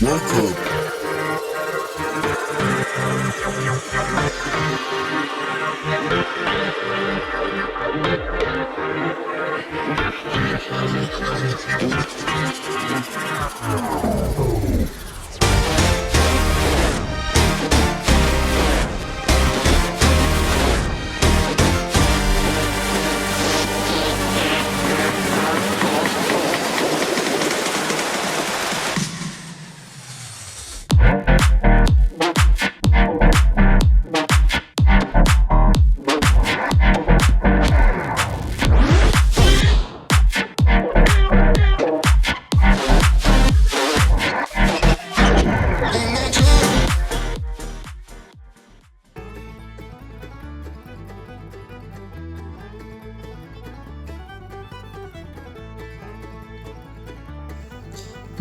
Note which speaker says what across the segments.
Speaker 1: Welcome.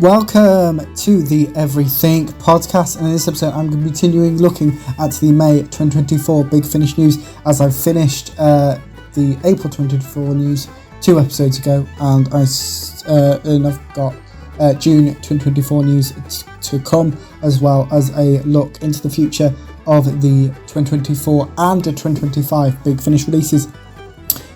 Speaker 2: Welcome to the Everythink podcast, and in this episode I'm going to be continuing looking at the May 2024 Big Finish news, as I've finished the April 2024 news 2 episodes ago, and I've got June 2024 news to come, as well as a look into the future of the 2024 and the 2025 Big Finish releases.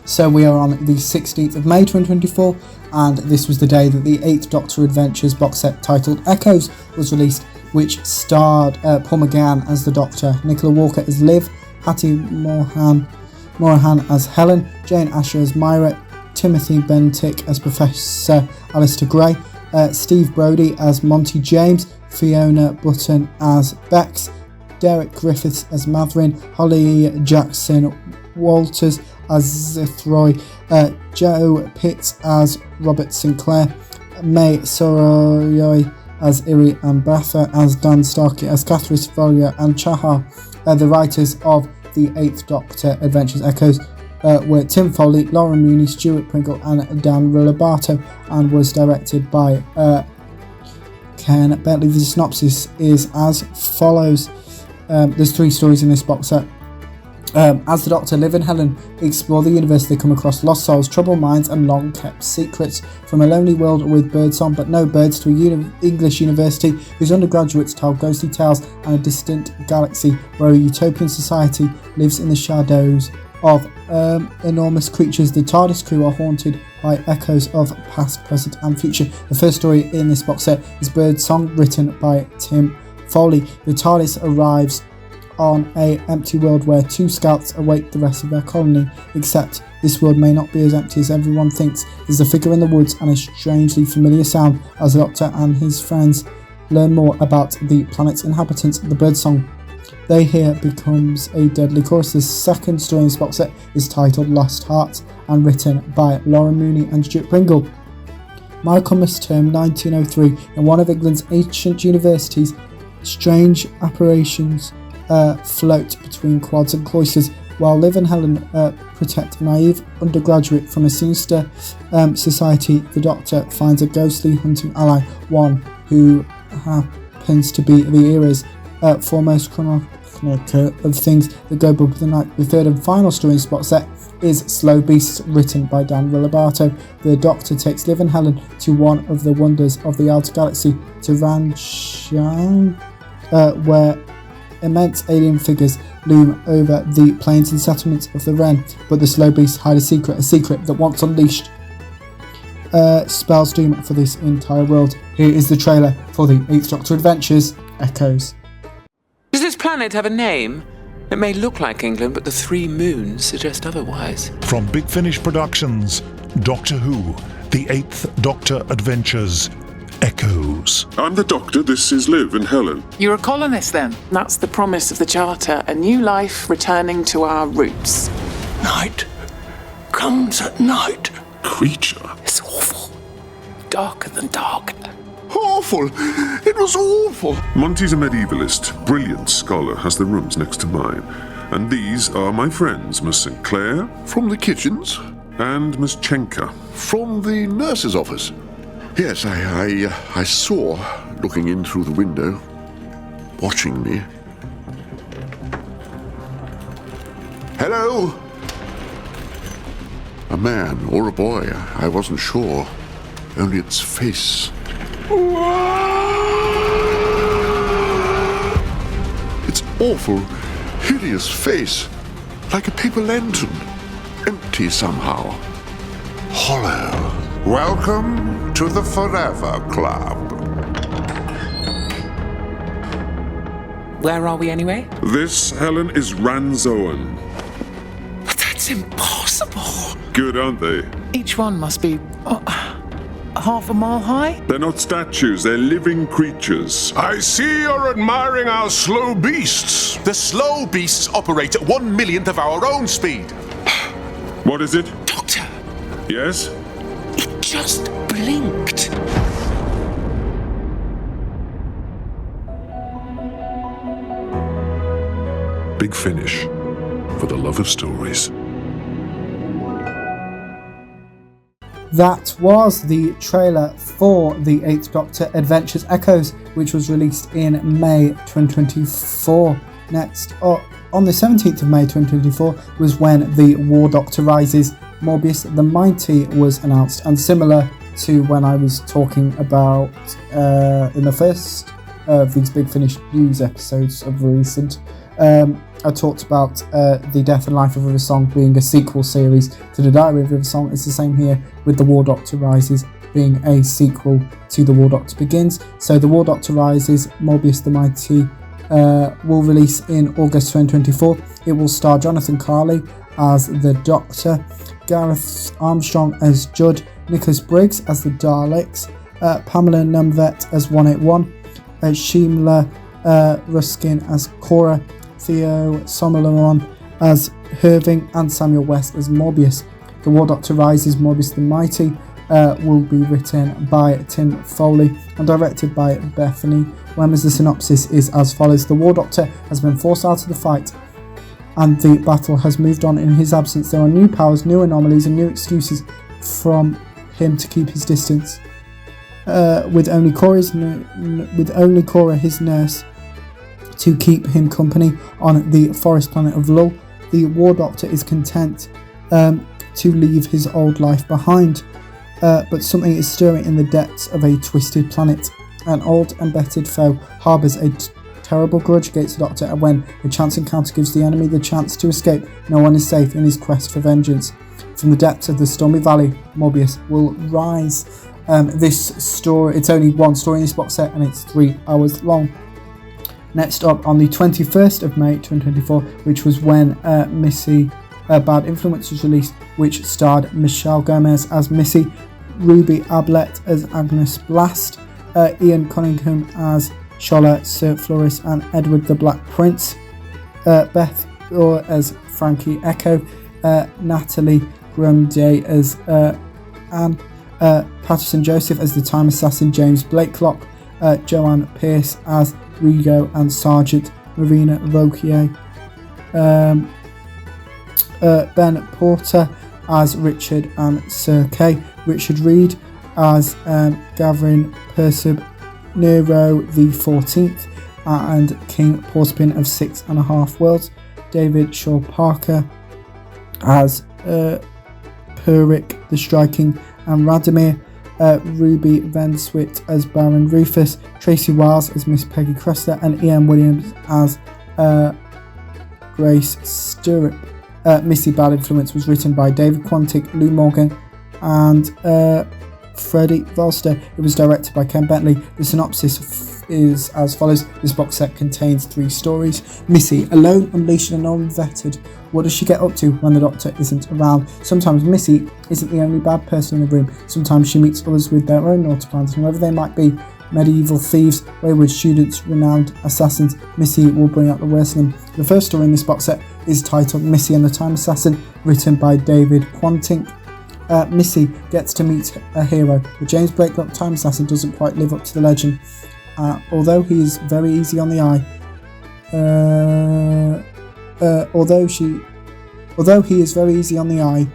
Speaker 2: So we are on the 16th of May 2024, and this was the day that the 8th Doctor Adventures box set titled Echoes was released, which starred Paul McGann as the Doctor, Nicola Walker as Liv, Hattie Morahan as Helen, Jane Asher as Myra, Timothy Bentinck as Professor Alistair Gray, Steve Brody as Monty James, Fiona Button as Bex, Derek Griffiths as Matherin, Holly Jackson Walters as Zithroy, Joe Pitts as Robert Sinclair, May Soroyoy as Iri Ambatha, as Dan Starkey as Catherine Follier and Chahar. The writers of the 8th Doctor Adventures Echoes were Tim Foley, Lauren Mooney, Stuart Pringle and Dan Rilobato, and was directed by Ken Bentley. The synopsis is as follows. There's 3 stories in this box set. As the Doctor, Liv and Helen explore the universe, they come across lost souls, troubled minds and long-kept secrets. From a lonely world with birdsong but no birds to a English university whose undergraduates tell ghostly tales, and a distant galaxy where a utopian society lives in the shadows of enormous creatures, the TARDIS crew are haunted by echoes of past, present and future. The first story in this box set is Birdsong, written by Tim Foley. The TARDIS arrives on a empty world where 2 scouts await the rest of their colony, except this world may not be as empty as everyone thinks. There's a figure in the woods and a strangely familiar sound as the Doctor and his friends learn more about the planet's inhabitants. The birdsong they hear becomes a deadly chorus. The second story in this box set is titled Lost Hearts and written by Lauren Mooney and Stuart Pringle. Michaelmas term 1903, in one of England's ancient universities, strange apparitions float between quads and cloisters, while Liv and Helen protect a naive undergraduate from a sinister society. The Doctor finds a ghostly hunting ally, one who happens to be the era's foremost chronicler of things that go bump the night. The third and final story in this box set is Slow Beasts, written by Dan Rilobato. The Doctor takes Liv and Helen to one of the wonders of the outer galaxy, to Ranchang, where immense alien figures loom over the plains and settlements of the Wren, but the slow beasts hide a secret that once unleashed spells doom for this entire world. Here is the trailer for the 8th Doctor Adventures Echoes.
Speaker 3: Does this planet have a name? It may look like England, but the 3 moons suggest otherwise.
Speaker 4: From Big Finish Productions, Doctor Who, the 8th Doctor Adventures Echoes.
Speaker 1: I'm the Doctor, this is Liv and Helen.
Speaker 5: You're a colonist then? That's the promise of the Charter, a new life returning to our roots.
Speaker 6: Night comes at night.
Speaker 1: Creature?
Speaker 5: It's awful. Darker than dark.
Speaker 6: Awful! It was awful!
Speaker 1: Monty's a medievalist, brilliant scholar, has the rooms next to mine. And these are my friends, Miss Sinclair.
Speaker 6: From the kitchens?
Speaker 1: And Miss Chenka.
Speaker 6: From the nurse's office? Yes, I saw, looking in through the window, watching me. Hello? A man or a boy, I wasn't sure. Only its face. awful, hideous face, like a paper lantern, empty somehow, hollow.
Speaker 7: Welcome to the Forever Club.
Speaker 3: Where are we anyway?
Speaker 1: This, Helen, is Ranzoan.
Speaker 3: But that's impossible.
Speaker 1: Good, aren't they?
Speaker 5: Each one must be half a mile high?
Speaker 1: They're not statues, they're living creatures.
Speaker 7: I see you're admiring our slow beasts. The slow beasts operate at 1/1,000,000th of our own speed.
Speaker 1: What is it?
Speaker 3: Doctor,
Speaker 1: Yes?
Speaker 3: it just blinked.
Speaker 1: Big Finish. For the love of stories.
Speaker 2: That was the trailer for The 8th Doctor Adventures Echoes, which was released in May 2024. Next, on the 17th of May 2024 was when The War Doctor Rises, Morbius the Mighty was announced, and similar to when I was talking about in the first of these Big Finish news episodes of recent, I talked about The Death and Life of River Song being a sequel series to The Diary of River Song. It's the same here with The War Doctor Rises being a sequel to The War Doctor Begins. So The War Doctor Rises, Morbius the Mighty, will release in August 2024. It will star Jonathan Carley as the Doctor, Gareth Armstrong as Judd, Nicholas Briggs as the Daleks, Pamela Numvet as 181, Sheemla Ruskin as Cora, Theo Sommerlawn as Irving, and Samuel West as Morbius. The War Doctor Rises, Morbius the Mighty will be written by Tim Foley and directed by Bethany Wemmers. The synopsis is as follows. The War Doctor has been forced out of the fight and the battle has moved on in his absence. There are new powers, new anomalies and new excuses from him to keep his distance. With only Cora, his nurse, to keep him company on the forest planet of Lull, the War Doctor is content to leave his old life behind. But something is stirring in the depths of a twisted planet. An old embedded foe harbours a terrible grudge against the Doctor, and when a chance encounter gives the enemy the chance to escape, no one is safe in his quest for vengeance. From the depths of the Stormy Valley, Morbius will rise. This story, it's only one story in this box set and it's 3 hours long. Next up, on the 21st of May 2024, which was when Missy Bad Influence was released, which starred Michelle Gomez as Missy, Ruby Ablett as Agnes Blast, Ian Cunningham as Shola Sir Floris and Edward the Black Prince, Beth Orr as Frankie Echo, Natalie Grundy as Anne, Patterson Joseph as the Time Assassin James Blakelock, Joanne Pierce as Rigo and Sergeant Marina Vauquier, Ben Porter as Richard and Sir Kay, Richard Reed as Gavin Persib, Nero the 14th and King Portspin of 6.5 Worlds, David Shaw Parker as Purik the Striking and Radomir, Ruby Van Swit as Baron Rufus, Tracy Wiles as Miss Peggy Cressler, and Ian Williams as Grace Stirrup. Missy Bad Influence was written by David Quantick, Lou Morgan, and Freddie Volster. It was directed by Ken Bentley. The synopsis is as follows. This box set contains 3 stories. Missy, alone, unleashed and unvetted. What does she get up to when the Doctor isn't around? Sometimes Missy isn't the only bad person in the room. Sometimes she meets others with their own naughty plans, and whoever they might be, medieval thieves, wayward students, renowned assassins, Missy will bring out the worst in them. The first story in this box set is titled Missy and the Time Assassin, written by David Quantick. Missy gets to meet a hero. The James Blakelock Time Assassin doesn't quite live up to the legend. Although he is very easy on the eye, although he is very easy on the eye,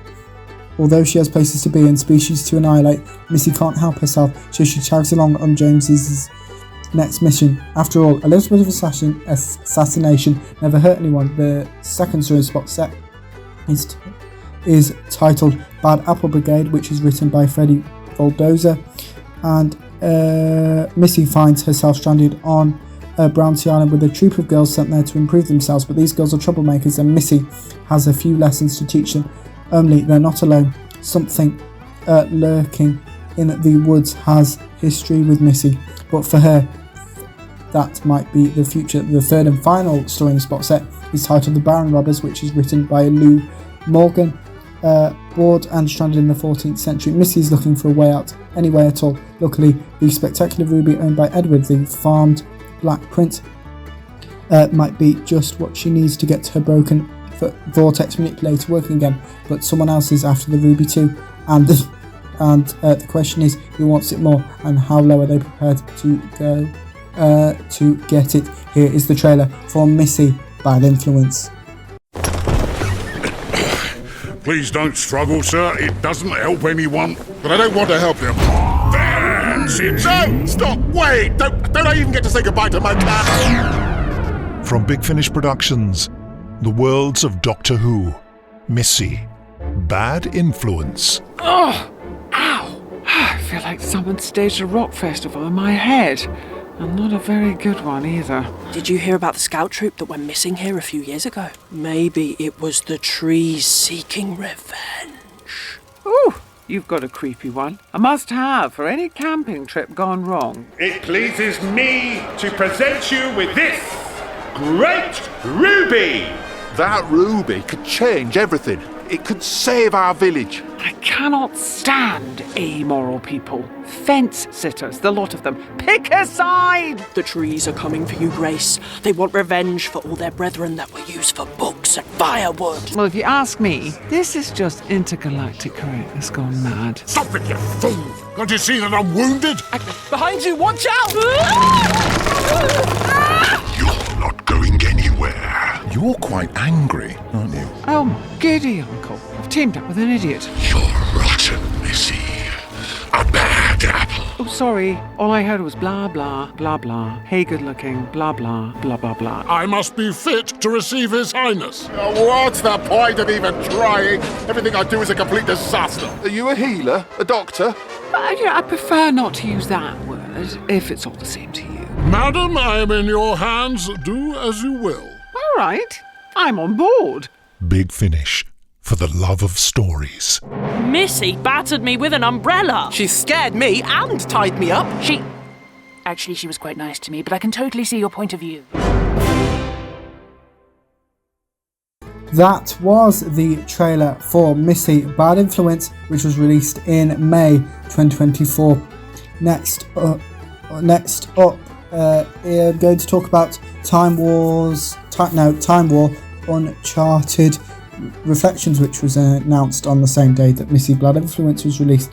Speaker 2: although she has places to be and species to annihilate, Missy can't help herself, so she tags along on James's next mission. After all, a little bit of assassination never hurt anyone. The second story in this box set is titled Bad Apple Brigade, which is written by Freddie Voldoza, and Missy finds herself stranded on Brownsie Island with a troop of girls sent there to improve themselves, but these girls are troublemakers and Missy has a few lessons to teach them. Only they're not alone. Something lurking in the woods has history with Missy, but for her, that might be the future. The third and final story in this box set is titled The Baron Robbers, which is written by Lou Morgan. Bored and stranded in the 14th century, Missy is looking for a way out, any way at all. Luckily, the spectacular ruby owned by Edward, the farmed Black Prince, might be just what she needs to get her broken vortex manipulator working again. But someone else is after the ruby too, and the question is, who wants it more, and how low are they prepared to go to get it? Here is the trailer for Missy: Bad Influence.
Speaker 8: Please don't struggle, sir. It doesn't help anyone. But I don't want to help him. That's it.
Speaker 7: No! Stop! Wait! Don't I even get to say goodbye to my cat?
Speaker 4: From Big Finish Productions, the worlds of Doctor Who, Missy, Bad Influence.
Speaker 5: Oh! Ow! I feel like someone staged a rock festival in my head. And not a very good one either.
Speaker 9: Did you hear about the scout troop that went missing here a few years ago? Maybe it was the trees seeking revenge.
Speaker 5: Ooh, you've got a creepy one. A must-have for any camping trip gone wrong.
Speaker 10: It pleases me to present you with this great ruby.
Speaker 7: That ruby could change everything. It could save our village.
Speaker 5: I cannot stand amoral people. Fence-sitters, the lot of them. Pick a side!
Speaker 9: The trees are coming for you, Grace. They want revenge for all their brethren that were used for books and firewood.
Speaker 5: Well, if you ask me, this is just intergalactic correctness gone mad.
Speaker 8: Stop it, you fool! Can't you see that I'm wounded?
Speaker 9: Behind you, watch out!
Speaker 8: You're not going anywhere. You're quite angry, aren't you?
Speaker 5: Oh, my giddy uncle. I've teamed up with an idiot.
Speaker 8: You're rotten, Missy. A bad apple.
Speaker 5: Oh, sorry. All I heard was blah, blah, blah, blah. Hey, good looking, blah, blah, blah, blah, blah.
Speaker 8: I must be fit to receive His Highness. What's the point of even trying? Everything I do is a complete disaster.
Speaker 7: Are you a healer? A doctor?
Speaker 5: I prefer not to use that word, if it's all the same to you.
Speaker 8: Madam, I am in your hands. Do as you will.
Speaker 5: All right. I'm on board.
Speaker 4: Big Finish, for the love of stories.
Speaker 9: Missy battered me with an umbrella.
Speaker 11: She scared me and tied me up.
Speaker 12: Actually, she was quite nice to me, but I can totally see your point of view.
Speaker 2: That was the trailer for Missy: Bad Influence, which was released in May 2024. Next up, I'm going to talk about Time War Uncharted Reflections, which was announced on the same day that Missy: Bad Influence was released.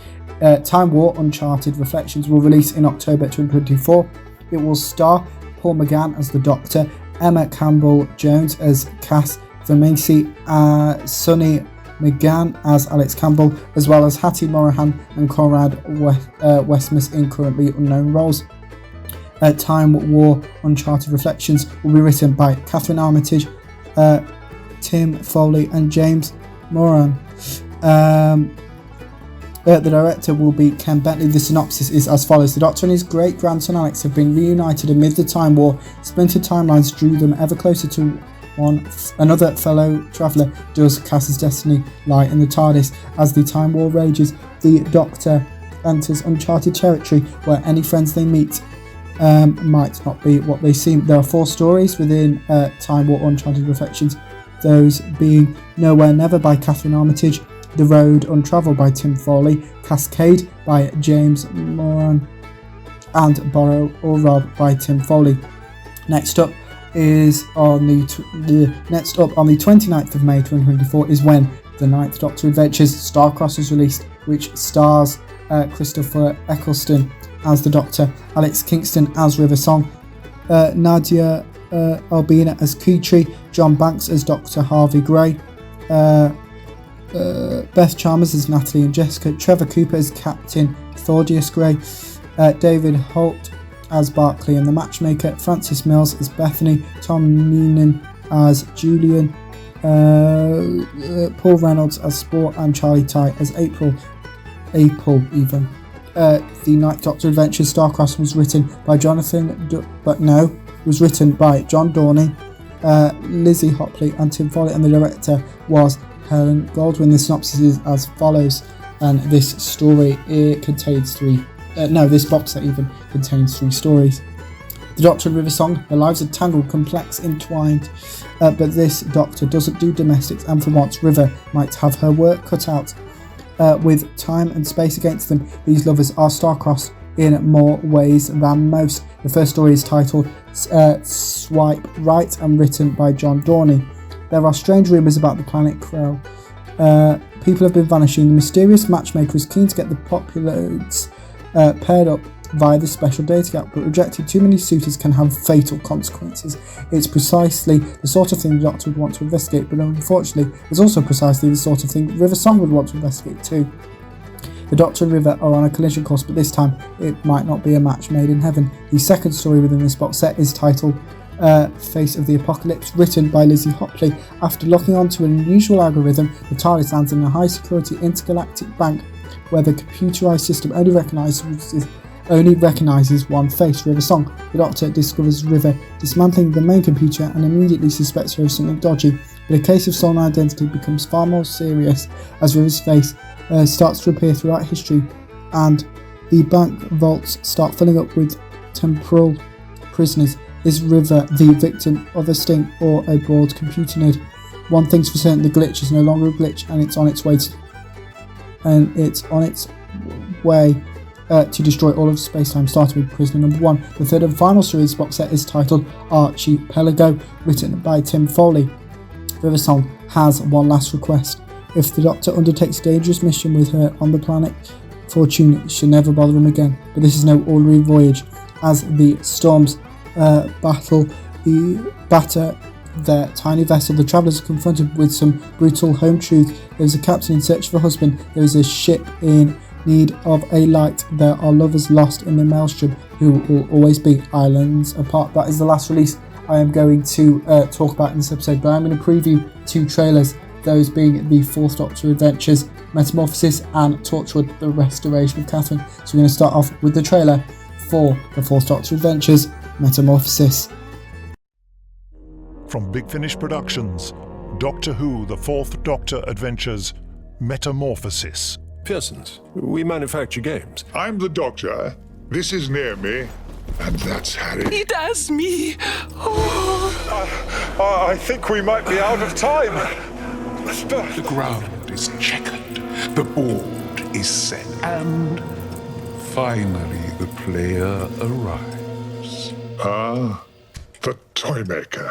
Speaker 2: Time War Uncharted Reflections will release in October 2024. It will star Paul McGann as the Doctor, Emma Campbell-Jones as Cass Vermacy, Sonny McGann as Alex Campbell, as well as Hattie Morahan and Conrad Westmus in currently unknown roles. Time War Uncharted Reflections will be written by Catherine Armitage, Tim Foley and James Moran. The director will be Ken Bentley. The synopsis is as follows. The Doctor and his great-grandson Alex have been reunited amid the Time War. Splintered timelines drew them ever closer to another fellow traveller. Does Cass's destiny lie in the TARDIS? As the Time War rages, the Doctor enters uncharted territory where any friends they meet might not be what they seem. There are 4 stories within Time War Uncharted Reflections, those being Nowhere Never by Catherine Armitage, The Road Untravelled by Tim Foley, Cascade by James Moran, and Borrow or Rob by Tim Foley. Next up on the 29th of May 2024 is when The Ninth Doctor Adventures Starcross is released, which stars Christopher Eccleston as the Doctor, Alex Kingston as River Song, Nadia Albina as Keytree, John Banks as Dr. Harvey Gray, Beth Chalmers as Natalie and Jessica, Trevor Cooper as Captain Thordius Gray, David Holt as Barclay and the Matchmaker, Francis Mills as Bethany, Tom Noonan as Julian, Paul Reynolds as Sport, and Charlie Ty as April even. The Ninth Doctor Adventures Starcross was written by Jonathan was written by John Dorney, Lizzie Hopley and Tim Foley, and the director was Helen Goldwyn. The synopsis is as follows, and this story contains this box set even contains 3 stories. The Doctor and River Song, their lives are tangled, complex, entwined, but this Doctor doesn't do domestics, and for once River might have her work cut out. With time and space against them, these lovers are star-crossed in more ways than most. The first story is titled Swipe Right and written by John Dorney. There are strange rumours about the planet Krell. People have been vanishing. The mysterious matchmaker is keen to get the populates paired up via the special dating app, but rejecting too many suitors can have fatal consequences. It's precisely the sort of thing the Doctor would want to investigate, but unfortunately it's also precisely the sort of thing River Song would want to investigate too. The Doctor and River are on a collision course, but this time it might not be a match made in heaven. The second story within this box set is titled Face of the Apocalypse, written by Lizzie Hopley. After locking onto an unusual algorithm, the TARDIS lands in a high-security intergalactic bank where the computerized system only recognises one face, River Song. The Doctor discovers River dismantling the main computer and immediately suspects her of something dodgy, but a case of stolen identity becomes far more serious as River's face starts to appear throughout history, and the bank vaults start filling up with temporal prisoners. Is River the victim of a sting or a bored computer nerd? One thing's for certain, the glitch is no longer a glitch, and it's on its way to destroy all of space-time, starting with prisoner number 1. The third and final story of this box set is titled Archipelago, written by Tim Foley. River Song has one last request. If the Doctor undertakes a dangerous mission with her on the planet, Fortune should never bother him again. But this is no ordinary voyage. As the storms batter their tiny vessel, the travellers are confronted with some brutal home truth. There is a captain in search of a husband. There is a ship in need of a light. There are lovers lost in the maelstrom who will always be islands apart. That is the last release I am going to talk about in this episode, but I'm going to preview 2 trailers, those being the 4th Doctor Adventures, Metamorphosis, and Torchwood, The Restoration of Catherine. So we're going to start off with the trailer for the 4th Doctor Adventures, Metamorphosis.
Speaker 4: From Big Finish Productions, Doctor Who, The 4th Doctor Adventures, Metamorphosis.
Speaker 13: Pearson's. We manufacture games.
Speaker 8: I'm the Doctor. This is Naomi. And that's Harry.
Speaker 11: That's me. Oh.
Speaker 10: I think we might be out of time.
Speaker 7: The ground is checkered, the board is set, and finally the player arrives.
Speaker 8: The Toymaker.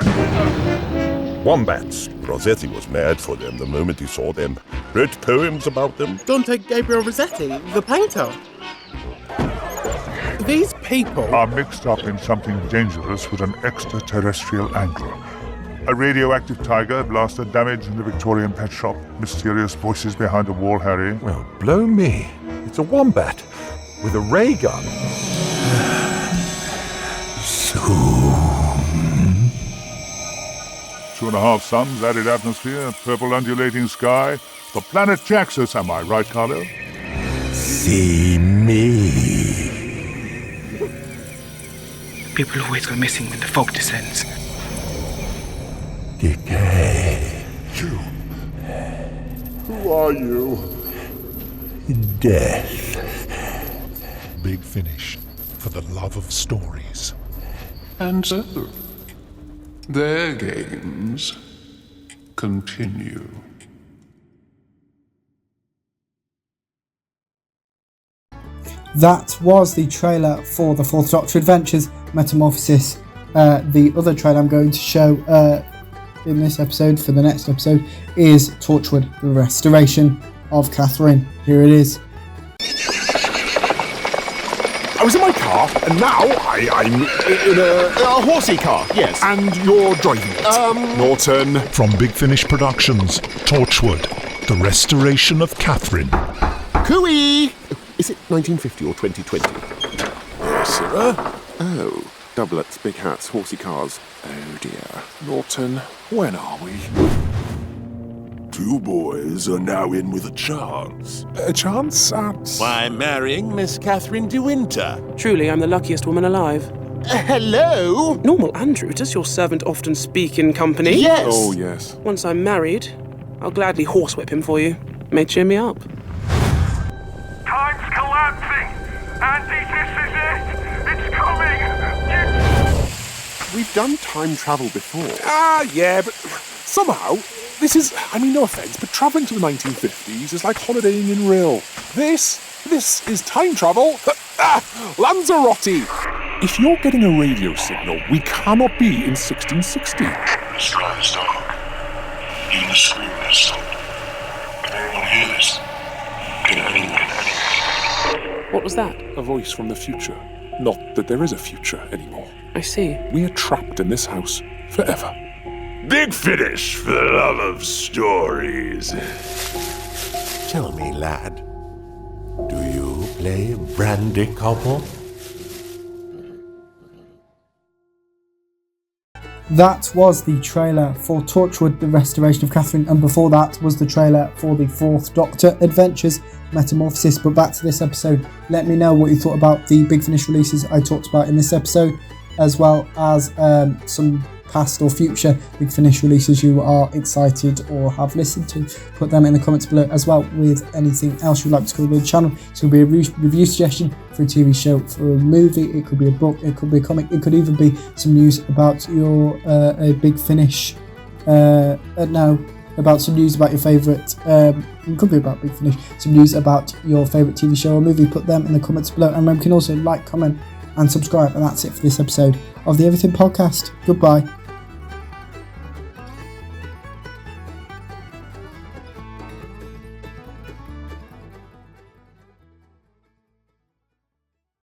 Speaker 14: Wombats. Rossetti was mad for them the moment he saw them. Wrote poems about them.
Speaker 11: Dante Gabriel Rossetti, the painter. These people
Speaker 8: are mixed up in something dangerous with an extraterrestrial angle. A radioactive tiger blasted damage in the Victorian pet shop. Mysterious voices behind the wall, Harry.
Speaker 14: Well, blow me. It's a wombat with a ray gun.
Speaker 8: Soon. 2.5 suns, added atmosphere, purple undulating sky. The planet Jaxus, am I right, Carlo?
Speaker 14: See me.
Speaker 15: People always go missing when the fog descends.
Speaker 14: Decay.
Speaker 8: You. Who are you?
Speaker 14: Death.
Speaker 4: Big Finish, for the love of stories.
Speaker 7: And so, their games continue.
Speaker 2: That was the trailer for the 4th Doctor Adventures, Metamorphosis. The other trailer I'm going to show in this episode, for the next episode, is Torchwood, The Restoration of Catherine. Here it is.
Speaker 8: I was in my car, and now I'm in a horsey car, yes. And you're driving it. Norton.
Speaker 4: From Big Finish Productions, Torchwood, The Restoration of Catherine.
Speaker 6: Cooey! Is it 1950 or 2020? Yes, sir. Oh, doublets, big hats, horsey cars. Oh dear.
Speaker 7: Norton, when are we?
Speaker 8: 2 boys are now in with a chance.
Speaker 7: A chance at...
Speaker 16: Why, marrying Miss Catherine de Winter.
Speaker 9: Truly, I'm the luckiest woman alive.
Speaker 11: Hello?
Speaker 9: Normal Andrew, does your servant often speak in company?
Speaker 11: Yes.
Speaker 6: Oh, yes.
Speaker 9: Once I'm married, I'll gladly horsewhip him for you. May cheer me up.
Speaker 10: Time's collapsing! Andy, this is it! It's coming!
Speaker 6: We've done time travel before.
Speaker 7: Yeah, but somehow, this is, no offence, but travelling to the 1950s is like holidaying in Rill. This is time travel. Lanzarote! If you're getting a radio signal, we cannot be in 1660.
Speaker 16: This drive is dark. Even the scream has stopped. Can anyone hear this? Can anyone?
Speaker 9: What was that?
Speaker 7: A voice from the future. Not that there is a future anymore.
Speaker 9: I see.
Speaker 7: We are trapped in this house forever.
Speaker 16: Big Finish, for the love of stories.
Speaker 17: Tell me, lad, do you play Brandy Cobble?
Speaker 2: That was the trailer for Torchwood, The Restoration of Catherine, and before that was the trailer for the 4th Doctor Adventures, Metamorphosis. But back to this episode, let me know what you thought about the Big Finish releases I talked about in this episode, as well as some past or future Big Finish releases you are excited or have listened to. Put them in the comments below, as well with anything else you'd like to cover with the channel. So it could be a review suggestion for a TV show, for a movie, it could be a book, it could be a comic, it could even be some news about your a Big Finish about some news about your favourite, it could be about Big Finish, some news about your favourite TV show or movie. Put them in the comments below, and remember, you can also like, comment and subscribe. And that's it for this episode of the Everything Podcast. Goodbye.